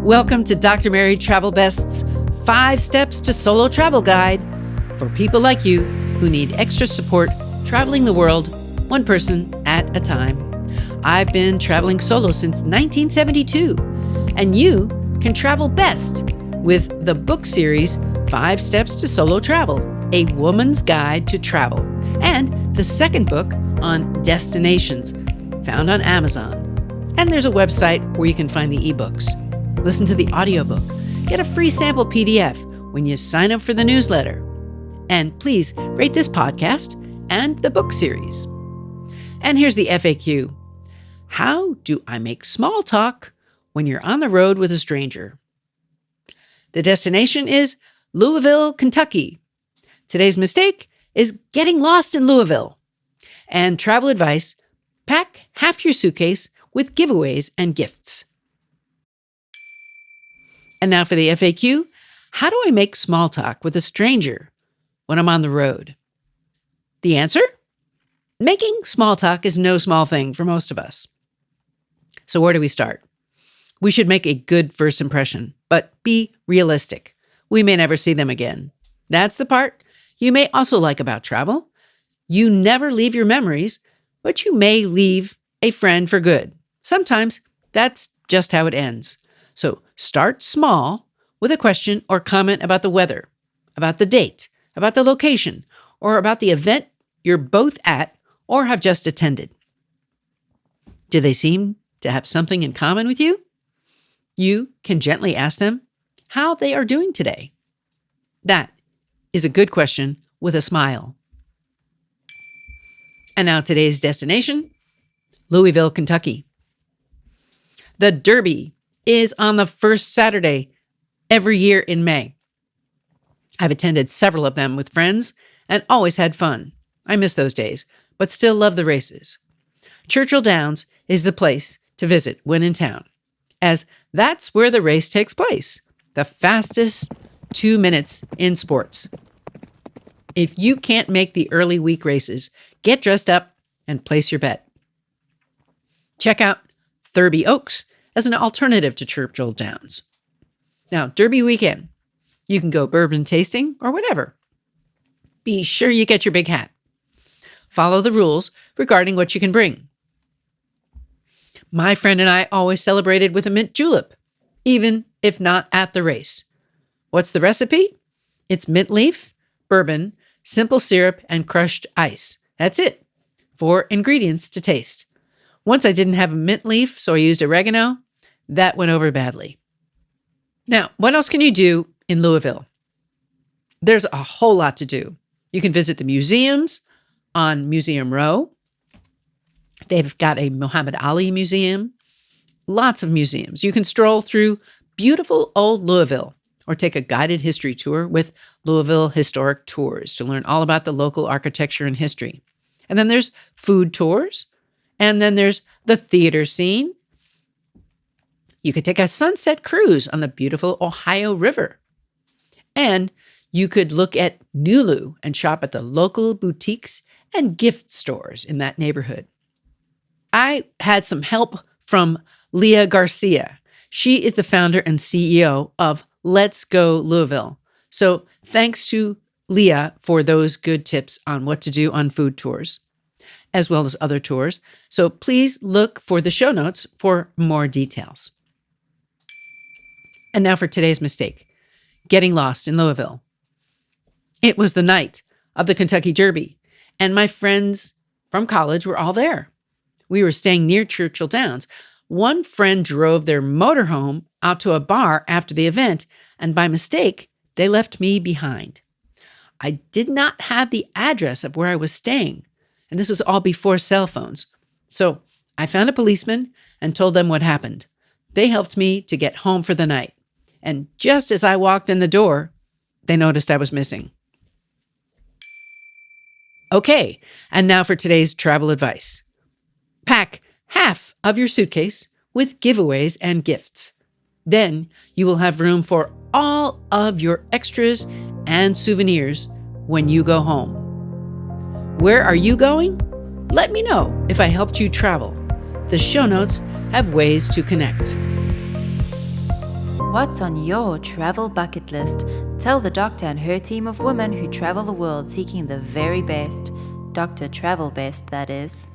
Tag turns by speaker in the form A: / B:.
A: Welcome to Dr. Mary Travel Best's 5 Steps to Solo Travel Guide for people like you who need extra support traveling the world, one person at a time. I've been traveling solo since 1972, and you can travel best with the book series 5 Steps to Solo Travel, A Woman's Guide to Travel, and the second book on destinations, found on Amazon. And there's a website where you can find the ebooks. Listen to the audiobook. Get a free sample PDF when you sign up for the newsletter. And please rate this podcast and the book series. And here's the FAQ. How do I make small talk when you're on the road with a stranger? The destination is Louisville, Kentucky. Today's mistake is getting lost in Louisville. And travel advice, pack half your suitcase with giveaways and gifts. And now for the FAQ, how do I make small talk with a stranger when I'm on the road? The answer? Making small talk is no small thing for most of us. So where do we start? We should make a good first impression, but be realistic. We may never see them again. That's the part you may also like about travel. You never leave your memories, but you may leave a friend for good. Sometimes that's just how it ends. So start small with a question or comment about the weather, about the date, about the location, or about the event you're both at or have just attended. Do they seem to have something in common with you? You can gently ask them how they are doing today. That is a good question with a smile. And now today's destination, Louisville, Kentucky. The Derby is on the first Saturday every year in May. I've attended several of them with friends and always had fun. I miss those days, but still love the races. Churchill Downs is the place to visit when in town, as that's where the race takes place, the fastest 2 minutes in sports. If you can't make the early week races, get dressed up and place your bet. Check out Thurby Oaks as an alternative to Churchill Downs. Now, Derby weekend, you can go bourbon tasting or whatever. Be sure you get your big hat. Follow the rules regarding what you can bring. My friend and I always celebrated with a mint julep, even if not at the race. What's the recipe? It's mint leaf, bourbon, simple syrup, and crushed ice. That's it. 4 ingredients to taste. Once I didn't have a mint leaf, so I used oregano. That went over badly. Now, what else can you do in Louisville? There's a whole lot to do. You can visit the museums on Museum Row. They've got a Muhammad Ali museum. Lots of museums. You can stroll through beautiful old Louisville or take a guided history tour with Louisville Historic Tours to learn all about the local architecture and history. And then there's food tours. And then there's the theater scene. You could take a sunset cruise on the beautiful Ohio River. And you could look at Nulu and shop at the local boutiques and gift stores in that neighborhood. I had some help from Leah Garcia. She is the founder and CEO of Let's Go Louisville. So thanks to Leah for those good tips on what to do on food tours, as well as other tours. So please look for the show notes for more details. And now for today's mistake, getting lost in Louisville. It was the night of the Kentucky Derby, and my friends from college were all there. We were staying near Churchill Downs. One friend drove their motorhome out to a bar after the event, and by mistake, they left me behind. I did not have the address of where I was staying, and this was all before cell phones. So I found a policeman and told them what happened. They helped me to get home for the night. And just as I walked in the door, they noticed I was missing. Okay, and now for today's travel advice. Pack half of your suitcase with giveaways and gifts. Then you will have room for all of your extras and souvenirs when you go home. Where are you going? Let me know if I helped you travel. The show notes have ways to connect.
B: What's on your travel bucket list? Tell the doctor and her team of women who travel the world seeking the very best. Dr. Travel Best, that is.